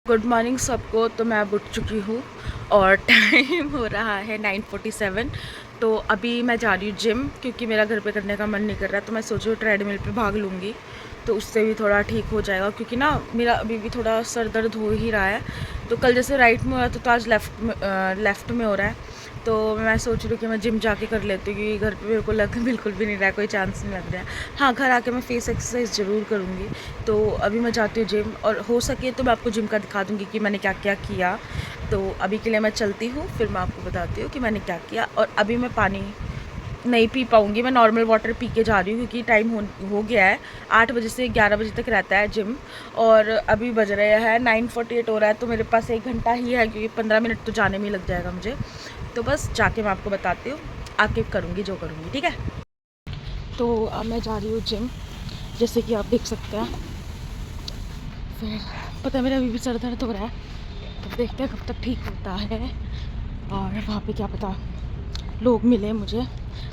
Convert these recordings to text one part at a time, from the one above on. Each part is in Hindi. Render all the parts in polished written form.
गुड मॉर्निंग सबको। तो मैं अब उठ चुकी हूँ और टाइम हो रहा है 9:47। तो अभी मैं जा रही हूँ जिम, क्योंकि मेरा घर पे करने का मन नहीं कर रहा। तो मैं सोच रही हूँ ट्रेडमिल पे भाग लूँगी, तो उससे भी थोड़ा ठीक हो जाएगा। क्योंकि ना मेरा अभी भी थोड़ा सर दर्द हो ही रहा है। तो कल जैसे राइट में हो रहा था, तो आज लेफ़्ट में हो रहा है। तो मैं सोच रही हूँ कि मैं जिम जाके कर लेती हूँ, क्योंकि घर पे मेरे को लग बिल्कुल भी नहीं रहा है, कोई चांस नहीं लग रहा है। हाँ, घर आके मैं फेस एक्सरसाइज ज़रूर करूँगी। तो अभी मैं जाती हूँ जिम, और हो सके तो मैं आपको जिम का दिखा दूँगी कि मैंने क्या क्या किया। तो अभी के लिए मैं चलती हूँ, फिर मैं आपको बताती हूँ कि मैंने क्या किया। और अभी मैं पानी नहीं पी पाऊँगी, मैं नॉर्मल वाटर पी के जा रही हूँ, क्योंकि टाइम हो गया है। 8 बजे से 11 बजे तक रहता है जिम, और अभी बज रहे हैं 9:48 हो रहा है। तो मेरे पास 1 घंटा ही है, क्योंकि 15 मिनट तो जाने में ही लग जाएगा मुझे। तो बस जाके मैं आपको बताती हूँ, आके करूँगी जो करूँगी, ठीक है। तो अब मैं जा रही हूँ जिम, जैसे कि आप देख सकते हैं। फिर पता है मेरा अभी भी सर दर्द हो रहा है, तो देखते हैं कब तक ठीक होता है। और वहाँ पे क्या पता लोग मिले मुझे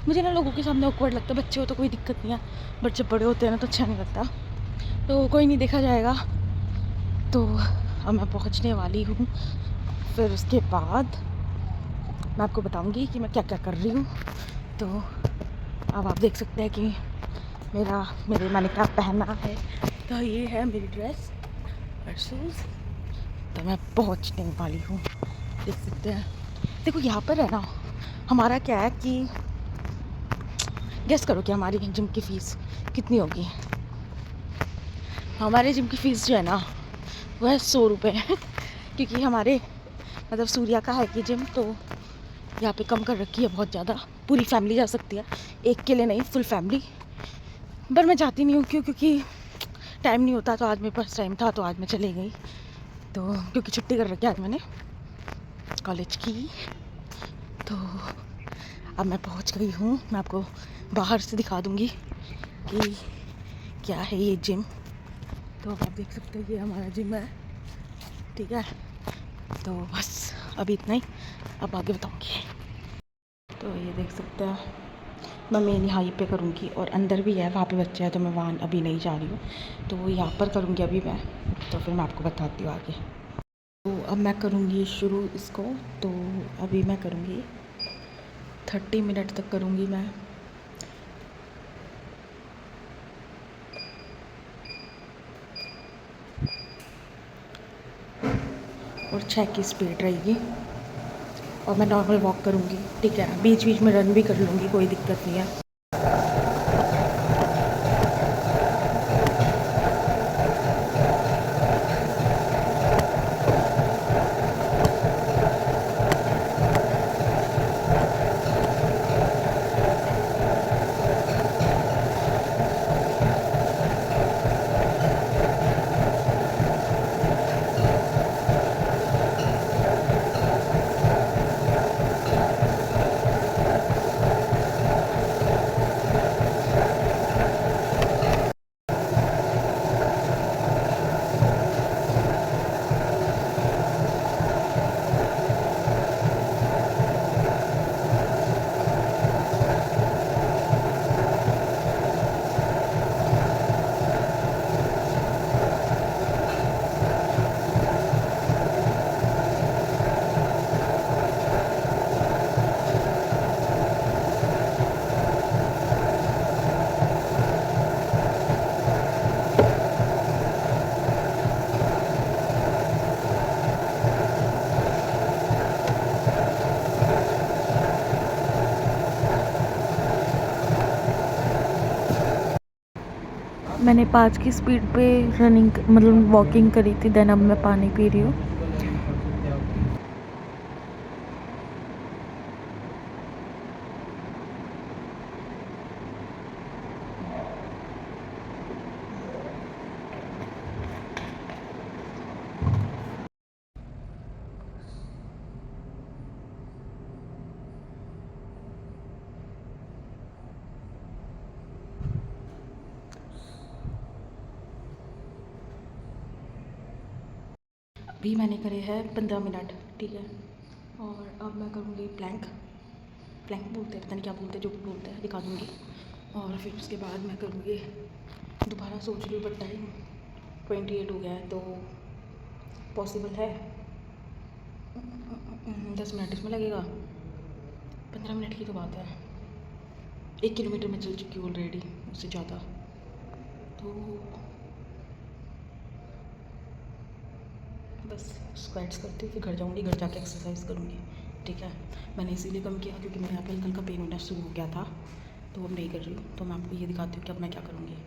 मुझे ना लोगों के सामने ऑकवर्ड लगता है। बच्चे हो तो कोई दिक्कत नहीं है, बट जब बड़े होते हैं ना तो अच्छा नहीं लगता। तो कोई नहीं, देखा जाएगा। तो अब मैं पहुँचने वाली हूँ, फिर उसके बाद मैं आपको बताऊँगी कि मैं क्या क्या कर रही हूँ। तो अब आप देख सकते हैं कि मैंने क्या पहना है। तो ये है मेरी ड्रेस और शूज़। तो मैं पहुँचने वाली हूँ, देख सकते हैं। देखो यहाँ पर है ना, हमारा क्या है कि गेस करो कि हमारी जिम की फ़ीस कितनी होगी। हमारे जिम की फ़ीस जो है ना, वो है 100 रुपये क्योंकि हमारे मतलब सूर्या का है कि जिम, तो यहाँ पे कम कर रखी है बहुत ज़्यादा। पूरी फैमिली जा सकती है, एक के लिए नहीं, फुल फैमिली। पर मैं जाती नहीं हूँ, क्योंकि टाइम नहीं होता। तो आज मेरे पास टाइम था, तो आज मैं चली गई। तो क्योंकि छुट्टी कर रखी है आज मैंने कॉलेज की। तो अब मैं पहुँच गई हूँ। मैं आपको बाहर से दिखा दूँगी कि क्या है ये जिम। तो अब आप देख सकते हैं, ये हमारा जिम है, ठीक है। तो बस अभी इतना ही, अब आगे बताऊँगी। तो ये देख सकते हैं, मैं मेन यहाँ पे करूँगी, और अंदर भी है, वहाँ पे बच्चे हैं, तो मैं वहाँ अभी नहीं जा रही हूँ। तो वो यहाँ पर करूँगी अभी मैं, तो फिर मैं आपको बताती हूँ आगे। तो अब मैं करूँगी शुरू इसको। तो अभी मैं करूँगी 30 मिनट तक करूँगी मैं। और 6 की स्पीड रहेगी, और मैं नॉर्मल वॉक करूँगी, ठीक है। बीच बीच में रन भी कर लूँगी, कोई दिक्कत नहीं है। मैंने 5 की स्पीड पे रनिंग मतलब वॉकिंग करी थी, देन अब मैं पानी पी रही हूँ। अभी मैंने करे हैं 15 मिनट, ठीक है। और अब मैं करूँगी प्लैंक बोलते हैं, पता नहीं क्या बोलते हैं, जो भी बोलते हैं दिखा दूँगी। और फिर उसके बाद मैं करूँगी दोबारा, सोच रही हूँ, बट टाइम 28 हो गया है, तो पॉसिबल है? 10 मिनट इसमें लगेगा, 15 मिनट की तो बात है। 1 किलोमीटर में चल चुकी हूँ ऑलरेडी, उससे ज़्यादा। तो बस स्क्वाट्स करती हूँ, फिर घर जाऊँगी, घर जाके एक्सरसाइज करूँगी। ठीक है, मैंने इसीलिए कम किया क्योंकि मेरे यहाँ पे हल्का पेन होना शुरू हो गया था, तो अब नहीं कर रही हूँ। तो मैं आपको ये दिखाती हूँ कि अब मैं क्या करूँगी।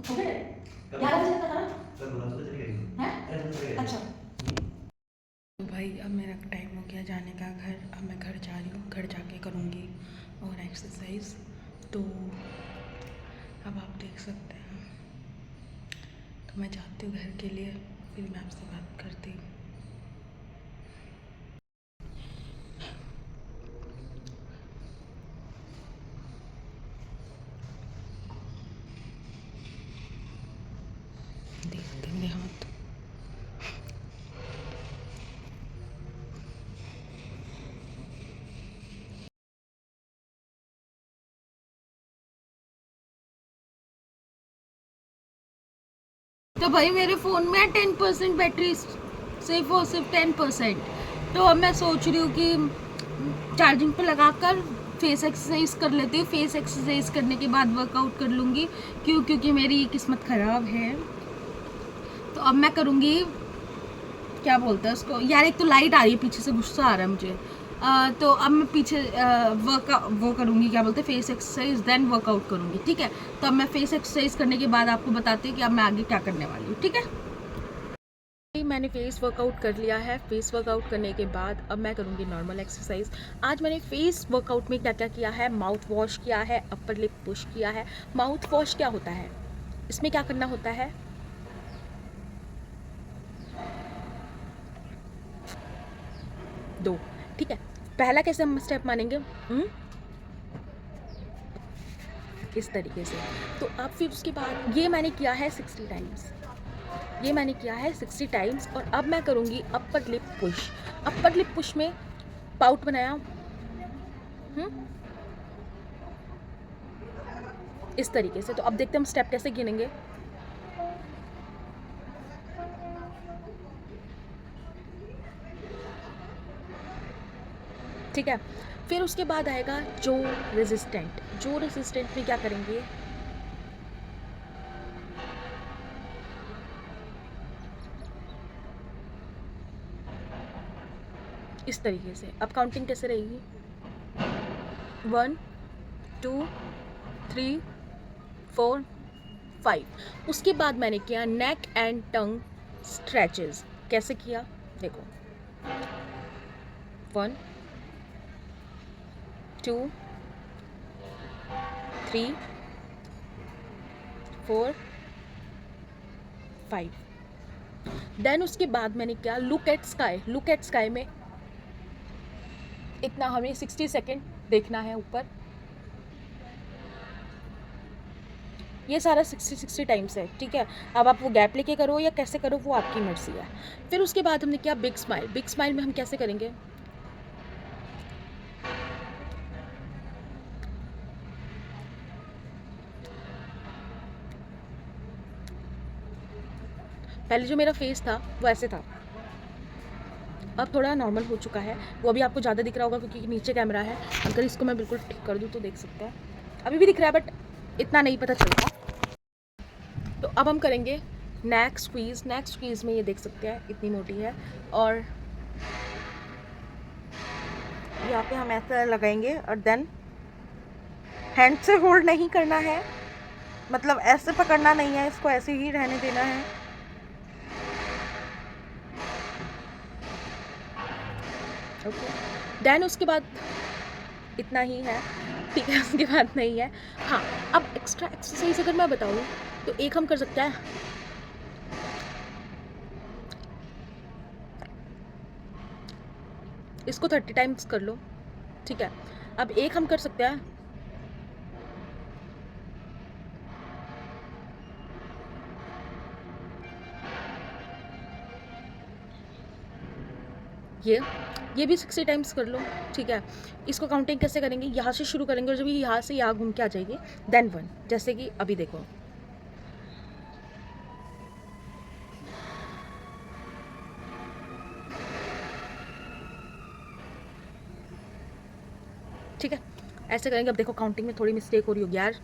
हो गए? 11 बजे तक था ना? अच्छा। तो भाई अब मेरा टाइम हो गया जाने का घर। अब मैं घर जा रही हूँ, घर जाके करूँगी और एक्सरसाइज। तो अब आप देख सकते हैं, तो मैं जाती हूँ घर के लिए, फिर मैं आपसे बात करती हूँ। देखते मेरे हाथ। तो भाई मेरे फ़ोन में 10% बैटरी, सिर्फ और सिर्फ 10%। तो अब मैं सोच रही हूँ कि चार्जिंग पे लगाकर फेस एक्सरसाइज कर लेती हूँ। फेस एक्सरसाइज करने के बाद वर्कआउट कर लूँगी। क्योंकि मेरी किस्मत ख़राब है। तो अब मैं करूँगी, क्या बोलते हैं उसको यार, एक तो लाइट आ रही है पीछे से, गुस्सा आ रहा है मुझे। तो अब मैं पीछे वो करूँगी, क्या बोलते हैं, फेस एक्सरसाइज, देन वर्कआउट करूँगी। ठीक है, तो अब मैं फेस एक्सरसाइज करने के बाद आपको बताती हूँ कि अब मैं आगे क्या करने वाली हूँ। ठीक है, मैंने फेस वर्कआउट कर लिया है। फेस वर्कआउट करने के बाद अब मैं करूँगी नॉर्मल एक्सरसाइज। आज मैंने फेस वर्कआउट में क्या क्या किया है, माउथ वॉश किया है, अपर लिप पुश किया है। माउथ वॉश क्या होता है, इसमें क्या करना होता है, दो। ठीक है, पहला कैसे हम स्टेप मानेंगे, इस तरीके से। तो अब फिर उसके बाद ये मैंने किया है 60 टाइम्स, ये मैंने किया है 60 टाइम्स। और अब मैं करूँगी upper lip push. Upper lip push में पाउट बनाया, इस तरीके से। तो अब देखते हैं हम स्टेप कैसे गिनेंगे। ठीक है, फिर उसके बाद आएगा जो रेजिस्टेंट। जो रेजिस्टेंट में क्या करेंगे, इस तरीके से। अब काउंटिंग कैसे रहेगी, 1 2 3 4 5। उसके बाद मैंने किया नेक एंड टंग स्ट्रेचेस। कैसे किया, देखो, 1 2 3 4 5। देन उसके बाद मैंने किया look at sky. Look at sky में इतना हमें 60 सेकेंड देखना है ऊपर। ये सारा 60 टाइम्स है, ठीक है। अब आप वो गैप लेके करो या कैसे करो वो आपकी मर्जी है। फिर उसके बाद हमने किया बिग स्माइल। बिग स्माइल में हम कैसे करेंगे, पहले जो मेरा फेस था वो ऐसे था, अब थोड़ा नॉर्मल हो चुका है। वो अभी आपको ज़्यादा दिख रहा होगा क्योंकि नीचे कैमरा है। अगर इसको मैं बिल्कुल ठीक कर दूँ तो देख सकते हैं, अभी भी दिख रहा है बट इतना नहीं पता चलता। तो अब हम करेंगे नेक स्क्वीज़। नेक स्क्वीज़ में ये देख सकते हैं इतनी मोटी है, और यहाँ पे हम ऐसा लगाएंगे और देन हैंड से होल्ड नहीं करना है, मतलब ऐसे पकड़ना नहीं है, इसको ऐसे ही रहने देना है। ओके, देन उसके बाद इतना ही है, ठीक है। उसके बाद नहीं है। हाँ, अब एक्स्ट्रा एक्सरसाइज अगर मैं बताऊँ तो एक हम कर सकते हैं, इसको 30 टाइम्स कर लो, ठीक है। अब एक हम कर सकते हैं, ये भी 60 टाइम्स कर लो, ठीक है। इसको काउंटिंग कैसे करेंगे, यहाँ से शुरू करेंगे और जब ये यहाँ से यहाँ घूम के आ जाएगी देन 1, जैसे कि अभी देखो। ठीक है, ऐसे करेंगे। अब देखो काउंटिंग में थोड़ी मिस्टेक हो रही होगी यार,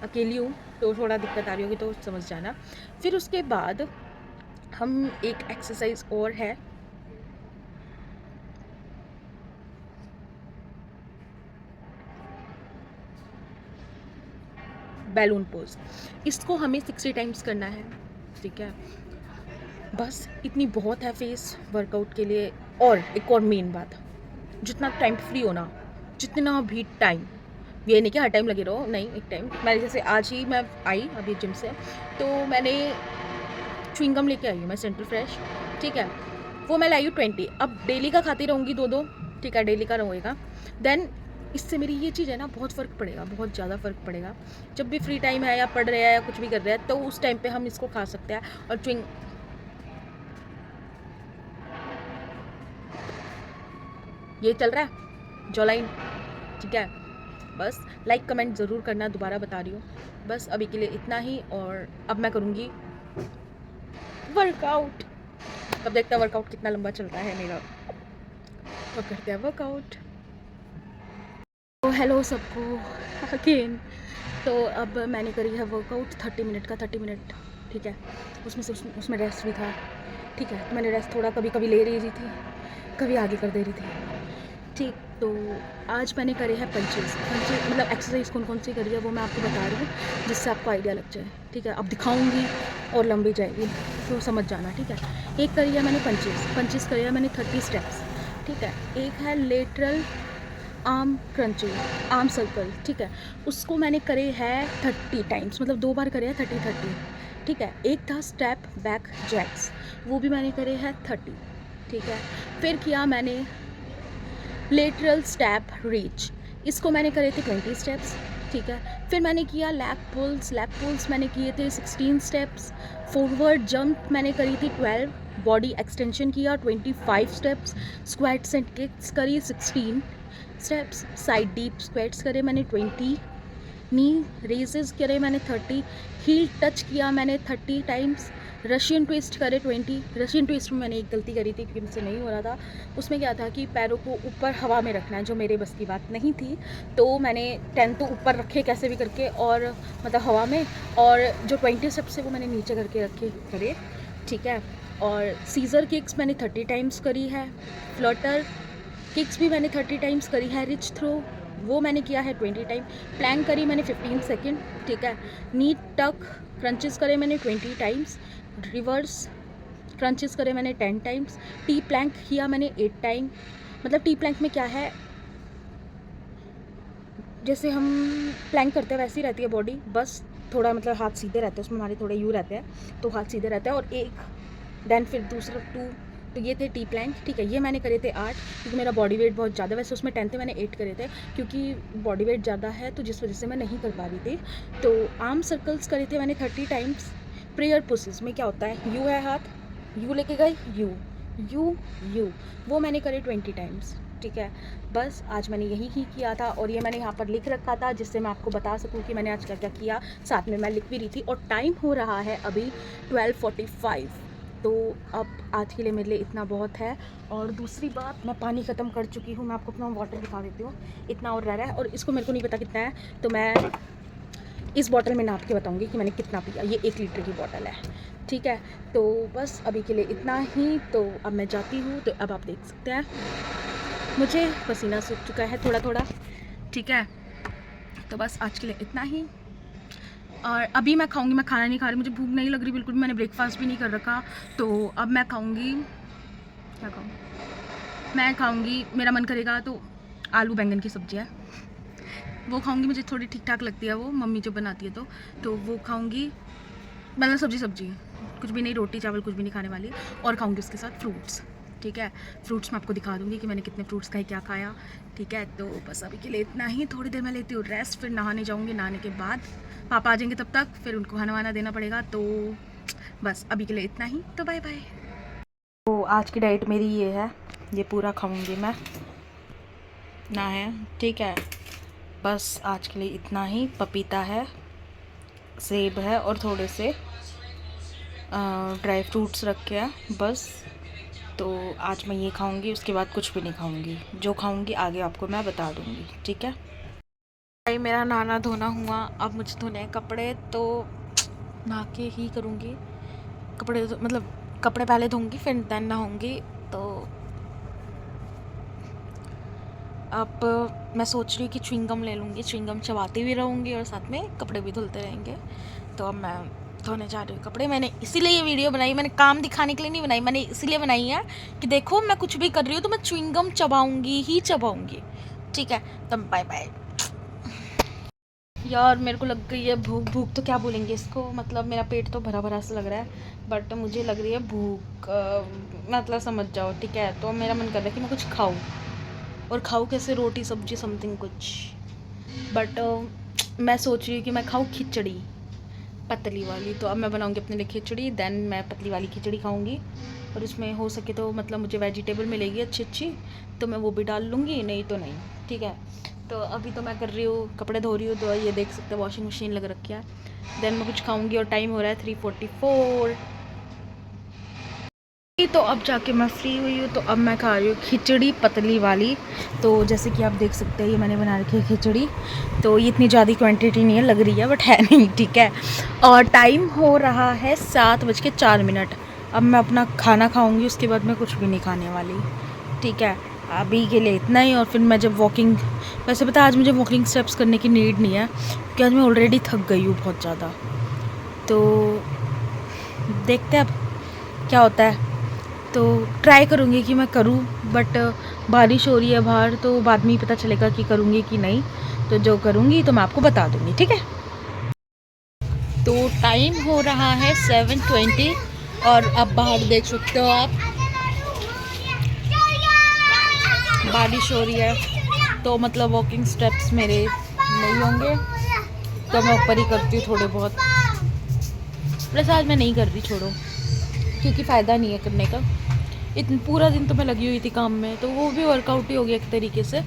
अकेली हूँ तो थोड़ा दिक्कत आ रही होगी, तो समझ जाना। फिर उसके बाद हम एक एक्सरसाइज और है, बैलून पोज। इसको हमें 60 टाइम्स करना है, ठीक है। बस इतनी बहुत है फेस वर्कआउट के लिए। और एक और मेन बात, जितना टाइम फ्री होना, जितना भी टाइम, ये नहीं कि हर टाइम लगे रहो, नहीं। एक टाइम मैं जैसे आज ही मैं आई अभी जिम से, तो मैंने च्युइंगम लेके आई हूँ मैं सेंट्रल फ्रेश, ठीक है। वो मैं लाई हूँ 20। अब डेली का खाती रहूँगी 2-2, ठीक है, डेली का रहेगा। देन इससे मेरी ये चीज़ है ना, बहुत फ़र्क पड़ेगा, बहुत ज़्यादा फ़र्क पड़ेगा। जब भी फ्री टाइम है या पढ़ रहे हैं या कुछ भी कर रहे हैं, तो उस टाइम पे हम इसको खा सकते हैं। और च्युइंग ये चल रहा है जॉलाइन, ठीक है। बस लाइक कमेंट ज़रूर करना, दोबारा बता रही हूँ। बस अभी के लिए इतना ही, और अब मैं करूँगी वर्कआउट। तब देखते हैं वर्कआउट कितना लंबा चलता है मेरा, तो करते हैं वर्कआउट। तो हेलो सबको अगेन। तो अब मैंने करी है वर्कआउट 30 मिनट का, 30 मिनट, ठीक है। उसमें से उसमें रेस्ट भी था, ठीक है। तो मैंने रेस्ट थोड़ा कभी कभी ले रही थी, कभी आगे कर दे रही थी, ठीक। तो आज मैंने करे हैं पंचेस। मतलब एक्सरसाइज कौन कौन सी करी है वो मैं आपको बता रही हूँ, जिससे आपको आइडिया लग जाए, ठीक है। अब दिखाऊंगी और लंबी जाएगी तो समझ जाना, ठीक है। एक करी है मैंने पंचेस करे हैं मैंने 30 स्टेप्स, ठीक है। एक है lateral arm crunching, arm circle, ठीक है। उसको मैंने करे हैं 30 टाइम्स, मतलब 2 बार करे हैं 30-30, ठीक है। एक था स्टेप बैक जैक्स, वो भी मैंने करे हैं 30, ठीक है। फिर किया मैंने लेटरल स्टेप रीच, इसको मैंने करे थे 20 स्टेप्स, ठीक है। फिर मैंने किया लैग पुल्स मैंने किए थे 16 स्टेप्स। फॉरवर्ड जंप मैंने करी थी 12, बॉडी एक्सटेंशन किया 25 स्टेप्स। स्क्वाट्स एंड किक्स करी 16 स्टेप्स। साइड डीप स्क्वाट्स करे मैंने 20, नी रेजेस करे मैंने 30, हील टच किया मैंने 30 टाइम्स। रशियन ट्विस्ट करे 20। रशियन ट्विस्ट में मैंने एक गलती करी थी क्योंकि मुझसे नहीं हो रहा था। उसमें क्या था कि पैरों को ऊपर हवा में रखना है, जो मेरे बस की बात नहीं थी। तो मैंने 10 तो ऊपर रखे कैसे भी करके, और मतलब हवा में, और जो 20 स्टेप्स है वो मैंने नीचे करके रखे करे, ठीक है। और सीज़र किक्स मैंने 30 टाइम्स करी है। फ्लटर किक्स भी मैंने 30 टाइम्स करी है। रिच थ्रो वो मैंने किया है 20 टाइम। प्लैंक करी मैंने 15 सेकेंड, ठीक है। नी टक क्रंचेस करे मैंने 20 टाइम्स। रिवर्स क्रंचेस करे मैंने 10 टाइम्स। टी प्लैंक किया मैंने 8 टाइम। मतलब टी प्लैंक में क्या है, जैसे हम प्लैंक करते हैं वैसी रहती है बॉडी, बस थोड़ा मतलब हाथ सीधे रहते हैं, उसमें हमारे थोड़े यू रहते हैं, तो हाथ सीधे रहते हैं। और एक देन फिर दूसरा 2 तो ये थे टी प्लैंक, ठीक है। ये मैंने करे थे 8 क्योंकि मेरा बॉडी वेट बहुत ज़्यादा, वैसे उसमें 10 थे, मैंने 8 करे थे क्योंकि बॉडी वेट ज़्यादा है तो जिस वजह से मैं नहीं कर पा रही थी। तो आर्म सर्कल्स करे थे मैंने 30 टाइम्स। प्रेयर पुशेस में क्या होता है, यू है हाथ, यू लेके गए, यू यू यू, वो मैंने करे 20 टाइम्स, ठीक है। बस आज मैंने यही ही किया था और ये मैंने यहाँ पर लिख रखा था जिससे मैं आपको बता सकूँ कि मैंने आज क्या क्या किया, साथ में मैं लिख भी रही थी। और टाइम हो रहा है अभी 12:45, तो अब आज के लिए मेरे लिए इतना बहुत है। और दूसरी बात, मैं पानी ख़त्म कर चुकी हूँ, मैं आपको अपना वाटर दिखा देती हूँ, इतना और रह रहा है और इसको मेरे को नहीं पता कितना है, तो मैं इस बॉटल में नाप के बताऊँगी कि मैंने कितना पिया। ये 1 लीटर की बॉटल है, ठीक है। तो बस अभी के लिए इतना ही, तो अब मैं जाती हूँ। तो अब आप देख सकते हैं मुझे पसीना सूख चुका है थोड़ा थोड़ा, ठीक है। तो बस आज के लिए इतना ही। और अभी मैं खाऊंगी, मैं खाना नहीं खा रही, मुझे भूख नहीं लग रही बिल्कुल भी, मैंने ब्रेकफास्ट भी नहीं कर रखा। तो अब मैं खाऊंगी, क्या खाऊँ, मैं खाऊंगी, मेरा मन करेगा तो आलू बैंगन की सब्ज़ी है वो खाऊंगी, मुझे थोड़ी ठीक ठाक लगती है वो, मम्मी जो बनाती है तो वो खाऊंगी। मतलब सब्जी कुछ भी नहीं, रोटी चावल कुछ भी नहीं खाने वाली। और खाऊंगी उसके साथ फ्रूट्स, ठीक है। फ्रूट्स मैं आपको दिखा दूंगी कि मैंने कितने फ्रूट्स खाए, क्या खाया, ठीक है। तो बस अभी के लिए इतना ही, थोड़ी देर मैं लेती हूँ रेस्ट, फिर नहाने जाऊँगी, नहाने के बाद पापा आ जाएंगे, तब तक फिर उनको खाना वाना देना पड़ेगा। तो बस अभी के लिए इतना ही, तो बाय बाय। तो आज की डाइट मेरी ये है, ये पूरा खाऊँगी मैं ना है, ठीक है। बस आज के लिए इतना ही। पपीता है, सेब है और थोड़े से ड्राई फ्रूट्स रखे हैं बस। तो आज मैं ये खाऊंगी, उसके बाद कुछ भी नहीं खाऊंगी, जो खाऊंगी आगे आपको मैं बता दूंगी, ठीक है। भाई मेरा नहाना धोना हुआ, अब मुझे धोने हैं कपड़े, तो नहा के ही करूँगी कपड़े, मतलब कपड़े पहले धोऊंगी फिर देन नहाऊंगी। तो अब मैं सोच रही हूँ कि च्युइंगम ले लूँगी, च्युइंगम चबाती भी रहूँगी और साथ में कपड़े भी धुलते रहेंगे। तो अब मैं धोने जा रही हूँ कपड़े। मैंने इसीलिए ये वीडियो बनाई, मैंने काम दिखाने के लिए नहीं बनाई, मैंने इसीलिए बनाई है कि देखो मैं कुछ भी कर रही हूँ तो मैं च्युइंगम चबाऊँगी ही चबाऊँगी, ठीक है। तो बाय बाय। यार मेरे को लग गई है भूख, भूख तो क्या बोलेंगे इसको, मतलब मेरा पेट तो भरा भरा सा लग रहा है, बट मुझे लग रही है भूख, मतलब समझ जाओ, ठीक है। तो मेरा मन कर रहा है कि मैं कुछ खाऊँ, और खाऊँ कैसे, रोटी सब्जी समथिंग कुछ। बट मैं सोच रही हूँ कि मैं खाऊँ खिचड़ी पतली वाली। तो अब मैं बनाऊँगी अपने लिए खिचड़ी, देन मैं पतली वाली खिचड़ी खाऊँगी। और उसमें हो सके तो मतलब मुझे वेजिटेबल मिलेगी अच्छी अच्छी, तो मैं वो भी डाल लूँगी, नहीं तो नहीं, ठीक है। तो अभी तो मैं कर रही हूँ, कपड़े धो रही हूँ, तो ये देख सकते हो वॉशिंग मशीन लग रखी है। देन मैं कुछ खाऊँगी और टाइम हो रहा है 3:44। तो अब जाके मैं फ्री हुई हूँ, तो अब मैं खा रही हूँ खिचड़ी पतली वाली। तो जैसे कि आप देख सकते हैं ये मैंने बना रखी है खिचड़ी, तो ये इतनी ज़्यादा क्वांटिटी नहीं है, लग रही है बट है नहीं, ठीक है। और टाइम हो रहा है 7:04। अब मैं अपना खाना खाऊंगी, उसके बाद मैं कुछ भी नहीं खाने वाली, ठीक है। अभी के लिए इतना ही। और फिर मैं जब वॉकिंग, वैसे पता आज मुझे वॉकिंग स्टेप्स करने की नीड नहीं है क्योंकि आज मैं ऑलरेडी थक गई हूँ बहुत ज़्यादा। तो देखते हैं अब क्या होता है, तो ट्राई करूँगी कि मैं करूँ, बट बारिश हो रही है बाहर, तो बाद में ही पता चलेगा कि करूँगी कि नहीं। तो जो करूँगी तो मैं आपको बता दूँगी, ठीक है। तो टाइम हो रहा है 7:20 और अब बाहर देख सकते हो आप, बारिश हो रही है, तो मतलब वॉकिंग स्टेप्स मेरे नहीं होंगे, तो मैं ऊपर ही करती हूँ थोड़े बहुत। वैसे आज मैं नहीं कर रही, छोड़ो, क्योंकि फ़ायदा नहीं है करने का। पूरा दिन तो मैं लगी हुई थी काम में, तो वो भी वर्कआउट ही हो गया एक तरीके से।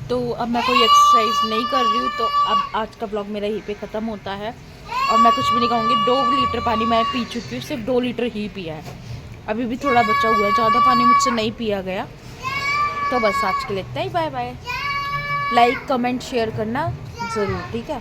तो अब मैं कोई एक्सरसाइज नहीं कर रही हूँ, तो अब आज का ब्लॉग मेरा यहीं पे ख़त्म होता है। और मैं कुछ भी नहीं कहूँगी, 2 लीटर पानी मैं पी चुकी हूँ, सिर्फ 2 लीटर ही पिया है, अभी भी थोड़ा बचा हुआ है, ज़्यादा पानी मुझसे नहीं पिया गया। तो बस आज के लिए इतना ही, bye bye. Like comment share करना ज़रूर, ठीक है।